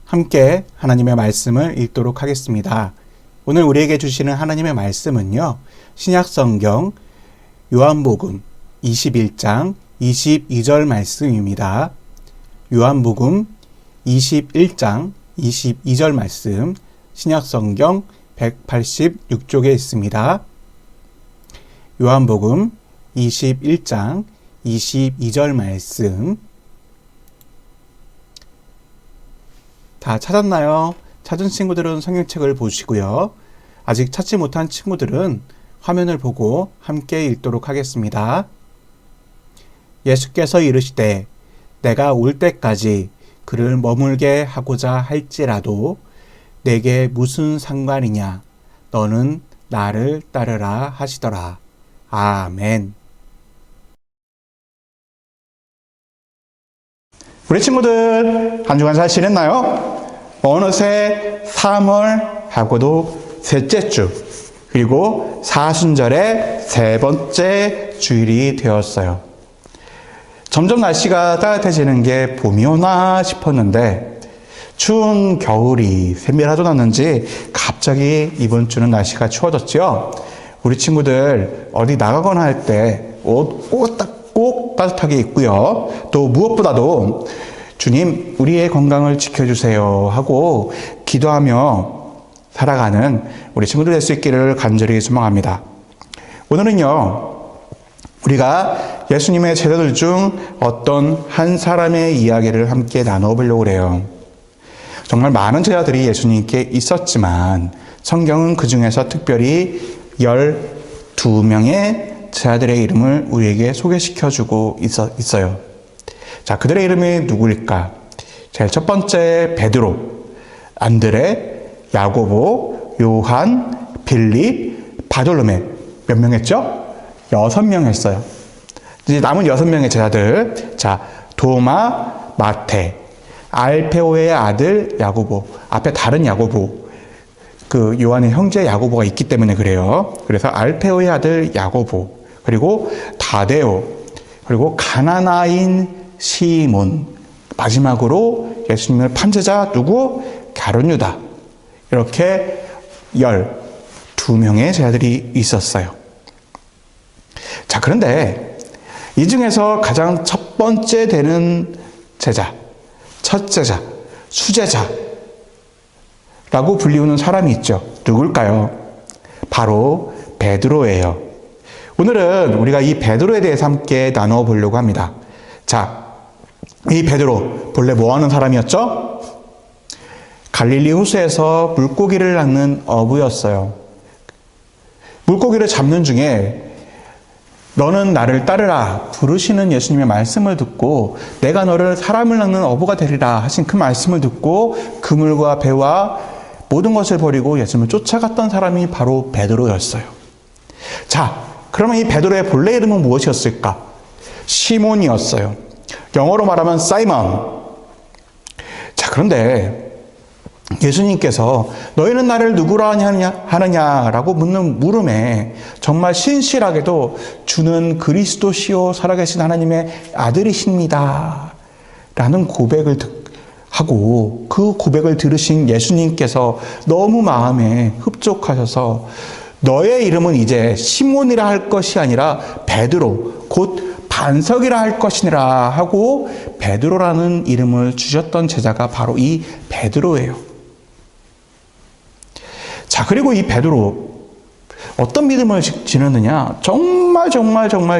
함께 하나님의 말씀을 읽도록 하겠습니다. 오늘 우리에게 주시는 하나님의 말씀은요, 신약성경 요한복음 21장 22절 말씀입니다. 요한복음 21장 22절 말씀, 신약성경 186쪽에 있습니다. 요한복음 21장 22절 말씀. 다 찾았나요? 찾은 친구들은 성경책을 보시고요. 아직 찾지 못한 친구들은 화면을 보고 함께 읽도록 하겠습니다. 예수께서 이르시되 내가 올 때까지 그를 머물게 하고자 할지라도 내게 무슨 상관이냐? 너는 나를 따르라 하시더라. 아멘. 우리 친구들 한 주간 잘 지냈나요? 어느새 3월하고도 셋째 주, 그리고 사순절의 세 번째 주일이 되었어요. 점점 날씨가 따뜻해지는 게 봄이 오나 싶었는데 추운 겨울이 세밀하도 났는지 갑자기 이번 주는 날씨가 추워졌죠. 우리 친구들 어디 나가거나 할 때 옷 꼭 따뜻하게 입고요. 또 무엇보다도 주님 우리의 건강을 지켜주세요 하고 기도하며 살아가는 우리 친구들 될 수 있기를 간절히 소망합니다. 오늘은요, 우리가 예수님의 제자들 중 어떤 한 사람의 이야기를 함께 나눠보려고 해요. 정말 많은 제자들이 예수님께 있었지만 성경은 그 중에서 특별히 12명의 제자들의 이름을 우리에게 소개시켜주고 있어요. 자, 그들의 이름이 누구일까? 제일 첫 번째 베드로, 안드레, 야고보, 요한, 빌립, 바돌로메. 몇 명 했죠? 6명 했어요. 이제 남은 6명의 제자들. 자, 도마, 마태, 알페오의 아들 야고보. 앞에 다른 야고보. 그 요한의 형제 야고보가 있기 때문에 그래요. 그래서 알페오의 아들 야고보. 그리고 다데오. 그리고 가나나인 시몬. 마지막으로 예수님을 판제자 누구? 가룟 유다. 이렇게 12명의 제자들이 있었어요. 자, 그런데 이 중에서 가장 첫 번째 되는 제자, 첫제자, 수제자라고 불리우는 사람이 있죠. 누굴까요? 바로 베드로예요. 오늘은 우리가 이 베드로에 대해서 함께 나누어 보려고 합니다. 자, 이 베드로 본래 뭐 하는 사람이었죠? 갈릴리 호수에서 물고기를 낚는 어부였어요. 물고기를 잡는 중에 너는 나를 따르라 부르시는 예수님의 말씀을 듣고 내가 너를 사람을 낚는 어부가 되리라 하신 그 말씀을 듣고 그물과 배와 모든 것을 버리고 예수님을 쫓아갔던 사람이 바로 베드로였어요. 자, 그러면 이 베드로의 본래 이름은 무엇이었을까? 시몬이었어요. 영어로 말하면 사이먼. 자, 그런데 예수님께서 너희는 나를 누구라 하느냐라고 묻는 물음에 정말 신실하게도 주는 그리스도시요 살아계신 하나님의 아들이십니다 라는 고백을 하고 그 고백을 들으신 예수님께서 너무 마음에 흡족하셔서 너의 이름은 이제 시몬이라 할 것이 아니라 베드로 곧 반석이라 할 것이니라 하고 베드로라는 이름을 주셨던 제자가 바로 이 베드로예요. 자, 그리고 이 베드로 어떤 믿음을 지녔느냐? 정말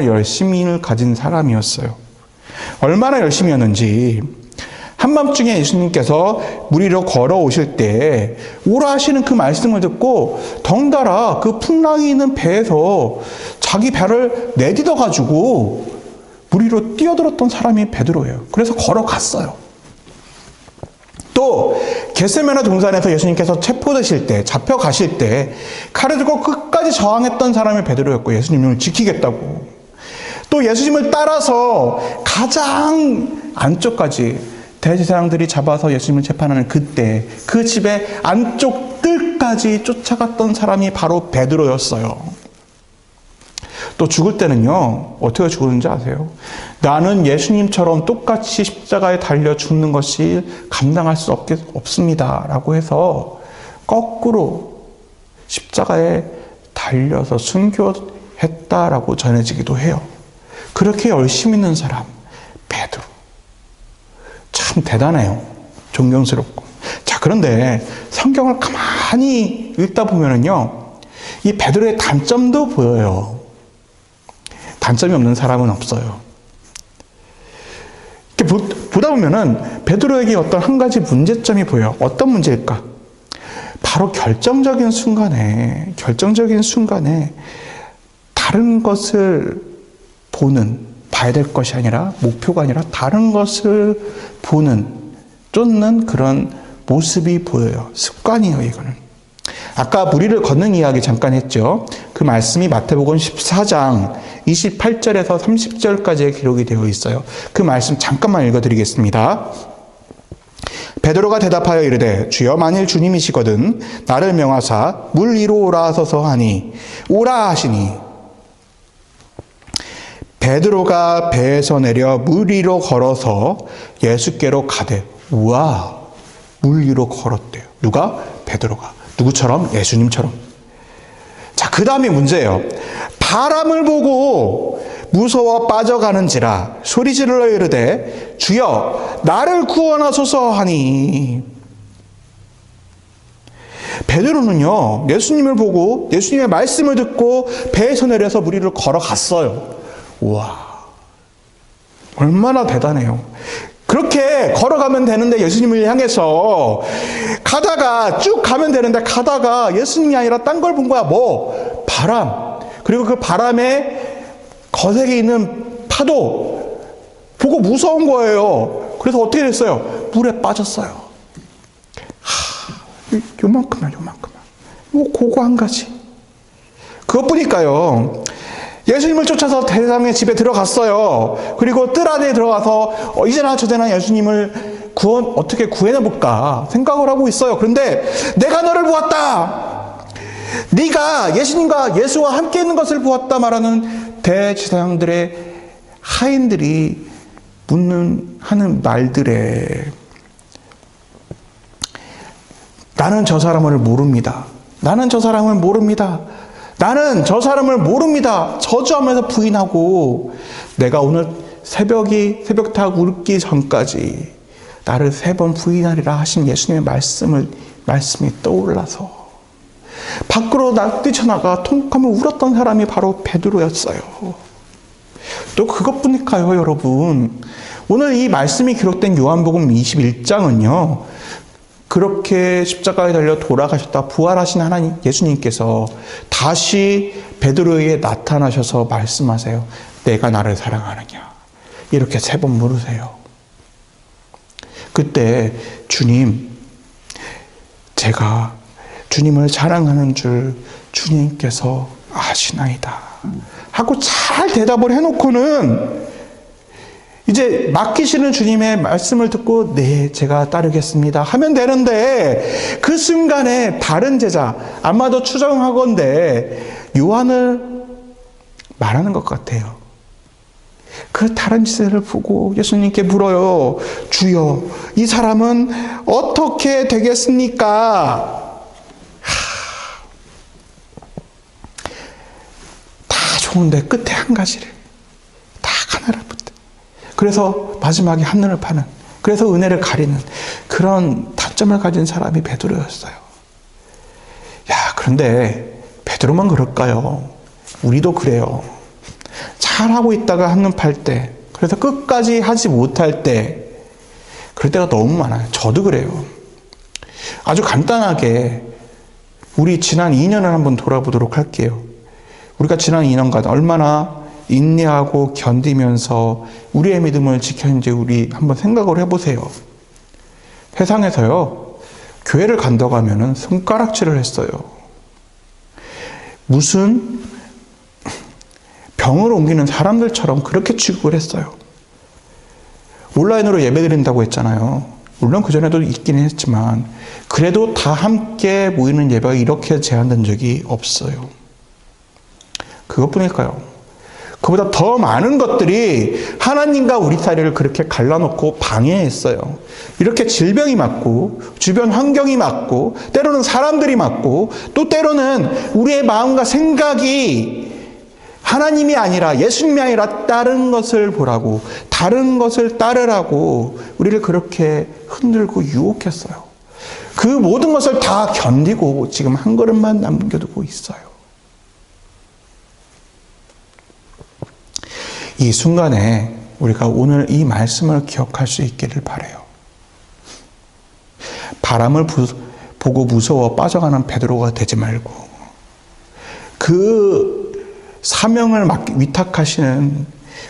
열심을 가진 사람이었어요. 얼마나 열심이었는지 한밤중에 예수님께서 물 위로 걸어오실 때 오라 하시는 그 말씀을 듣고 덩달아 그 풍랑이 있는 배에서 자기 배를 내딛어가지고 물 위로 뛰어들었던 사람이 베드로예요. 그래서 걸어갔어요. 또 겟세마네 동산에서 예수님께서 체포되실 때, 잡혀가실 때 칼을 들고 끝까지 저항했던 사람이 베드로였고 예수님을 지키겠다고. 또 예수님을 따라서 가장 안쪽까지 대제사장들이 잡아서 예수님을 재판하는 그때 그 집의 안쪽 뜰까지 쫓아갔던 사람이 바로 베드로였어요. 또 죽을 때는요, 어떻게 죽었는지 아세요? 나는 예수님처럼 똑같이 십자가에 달려 죽는 것이 감당할 수 없습니다. 라고 해서 거꾸로 십자가에 달려서 순교했다라고 전해지기도 해요. 그렇게 열심히 있는 사람, 베드로. 참 대단해요. 존경스럽고. 자, 그런데 성경을 가만히 읽다 보면은요, 이 베드로의 단점도 보여요. 단점이 없는 사람은 없어요. 이렇게 보다 보면은 베드로에게 어떤 한 가지 문제점이 보여요. 어떤 문제일까? 바로 결정적인 순간에 다른 것을 봐야 될 것이 아니라, 목표가 아니라 다른 것을 쫓는 그런 모습이 보여요. 습관이에요, 이거는. 아까 무리를 걷는 이야기 잠깐 했죠. 그 말씀이 마태복음 14장 28절에서 30절까지의 기록이 되어 있어요. 그 말씀 잠깐만 읽어드리겠습니다. 베드로가 대답하여 이르되 주여 만일 주님이시거든 나를 명하사 물 위로 오라 하소서 하니 오라 하시니 베드로가 배에서 내려 물 위로 걸어서 예수께로 가되. 우와, 물 위로 걸었대요. 누가? 베드로가. 누구처럼? 예수님처럼. 자, 그 다음이 문제예요. 바람을 보고 무서워 빠져가는지라 소리질러 이르되 주여 나를 구원하소서 하니. 베드로는요, 예수님을 보고 예수님의 말씀을 듣고 배에서 내려서 물 위를 걸어갔어요. 우와, 얼마나 대단해요. 그렇게 걸어가면 되는데, 예수님을 향해서 가다가 쭉 가면 되는데, 가다가 예수님이 아니라 딴 걸 본 거야. 뭐? 바람. 그리고 그 바람에 거세게 있는 파도 보고 무서운 거예요. 그래서 어떻게 됐어요? 물에 빠졌어요. 요만큼만. 그거 한 가지. 그것뿐일까요? 예수님을 쫓아서 대상의 집에 들어갔어요. 그리고 뜰 안에 들어가서 이제나 저제나 예수님을 어떻게 구해내볼까 생각을 하고 있어요. 그런데 내가 너를 보았다. 네가 예수와 함께 있는 것을 보았다 말하는 대제사장들의 하인들이 하는 말들에 나는 저 사람을 모릅니다. 저주하면서 부인하고, 내가 오늘 새벽 다 울기 전까지 나를 3번 부인하리라 하신 예수님의 말씀이 떠올라서 밖으로 뛰쳐나가 통곡하며 울었던 사람이 바로 베드로였어요. 또 그것뿐일까요, 여러분? 오늘 이 말씀이 기록된 요한복음 21장은요, 그렇게 십자가에 달려 돌아가셨다 부활하신 하나님 예수님께서 다시 베드로에게 나타나셔서 말씀하세요. 내가 나를 사랑하느냐? 이렇게 3번 물으세요. 그때 주님, 제가 주님을 사랑하는 줄 주님께서 아시나이다 하고 잘 대답을 해놓고는 이제 맡기시는 주님의 말씀을 듣고 네, 제가 따르겠습니다 하면 되는데, 그 순간에 다른 제자, 아마도 추정하건대 요한을 말하는 것 같아요. 그 다른 제자를 보고 예수님께 물어요. 주여, 이 사람은 어떻게 되겠습니까? 다 좋은데 끝에 한 가지를, 다 하나를 붙여. 그래서 마지막에 한눈을 파는, 그래서 은혜를 가리는 그런 단점을 가진 사람이 베드로였어요. 그런데 베드로만 그럴까요? 우리도 그래요. 잘하고 있다가 한눈 팔 때, 그래서 끝까지 하지 못할 때, 그럴 때가 너무 많아요. 저도 그래요. 아주 간단하게 우리 지난 2년을 한번 돌아보도록 할게요. 우리가 지난 2년간 얼마나 인내하고 견디면서 우리의 믿음을 지켰는지 우리 한번 생각을 해보세요. 세상에서요, 교회를 간다고 하면은 손가락질을 했어요. 무슨 병을 옮기는 사람들처럼 그렇게 취급을 했어요. 온라인으로 예배 드린다고 했잖아요. 물론 그전에도 있기는 했지만, 그래도 다 함께 모이는 예배가 이렇게 제한된 적이 없어요. 그것뿐일까요? 그보다 더 많은 것들이 하나님과 우리 사이를 그렇게 갈라놓고 방해했어요. 이렇게 질병이 맞고 주변 환경이 맞고 때로는 사람들이 맞고 또 때로는 우리의 마음과 생각이 하나님이 아니라 예수님이 아니라 다른 것을 보라고 다른 것을 따르라고 우리를 그렇게 흔들고 유혹했어요. 그 모든 것을 다 견디고 지금 한 걸음만 남겨두고 있어요. 이 순간에 우리가 오늘 이 말씀을 기억할 수 있기를 바라요. 바람을 보고 무서워 빠져가는 베드로가 되지 말고 그 사명을 위탁하시는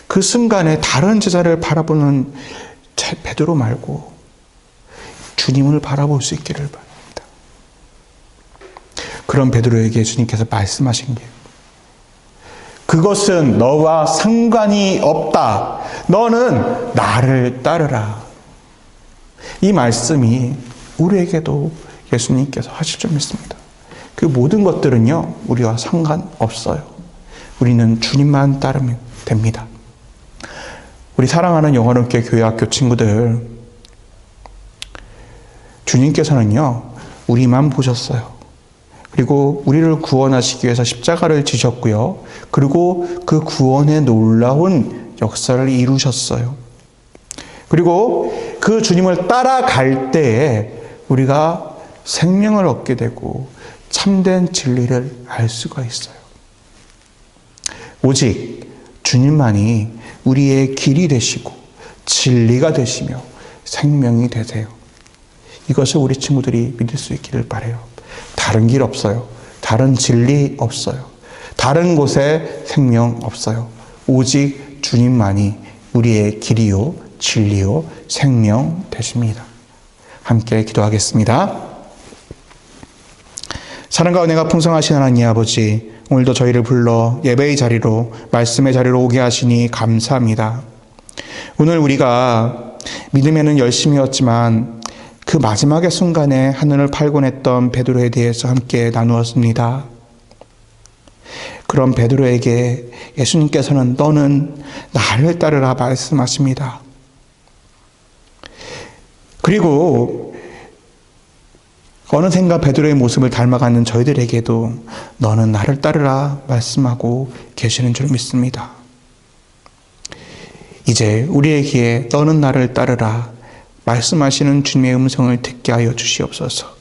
그 순간에 다른 제자를 바라보는 베드로 말고 주님을 바라볼 수 있기를 바랍니다. 그런 베드로에게 주님께서 말씀하신 게 그것은 너와 상관이 없다. 너는 나를 따르라. 이 말씀이 우리에게도 예수님께서 하실 줄 믿습니다. 그 모든 것들은요, 우리와 상관없어요. 우리는 주님만 따르면 됩니다. 우리 사랑하는 영원롭게 교회학교 친구들, 주님께서는요, 우리만 보셨어요. 그리고 우리를 구원하시기 위해서 십자가를 지셨고요. 그리고 그 구원의 놀라운 역사를 이루셨어요. 그리고 그 주님을 따라갈 때에 우리가 생명을 얻게 되고 참된 진리를 알 수가 있어요. 오직 주님만이 우리의 길이 되시고 진리가 되시며 생명이 되세요. 이것을 우리 친구들이 믿을 수 있기를 바라요. 다른 길 없어요. 다른 진리 없어요. 다른 곳에 생명 없어요. 오직 주님만이 우리의 길이요, 진리요, 생명 되십니다. 함께 기도하겠습니다. 사랑과 은혜가 풍성하신 하나님 아버지, 오늘도 저희를 불러 예배의 자리로, 말씀의 자리로 오게 하시니 감사합니다. 오늘 우리가 믿음에는 열심이었지만 그 마지막의 순간에 하늘을 팔곤 했던 베드로에 대해서 함께 나누었습니다. 그런 베드로에게 예수님께서는 너는 나를 따르라 말씀하십니다. 그리고 어느샌가 베드로의 모습을 닮아가는 저희들에게도 너는 나를 따르라 말씀하고 계시는 줄 믿습니다. 이제 우리의 귀에 너는 나를 따르라 말씀하시는 주님의 음성을 듣게 하여 주시옵소서.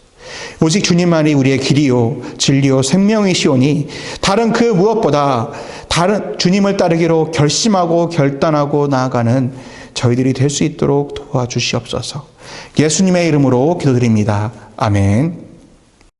오직 주님만이 우리의 길이요 진리요 생명이시오니 다른 그 무엇보다 다른 주님을 따르기로 결심하고 결단하고 나아가는 저희들이 될 수 있도록 도와주시옵소서. 예수님의 이름으로 기도드립니다. 아멘.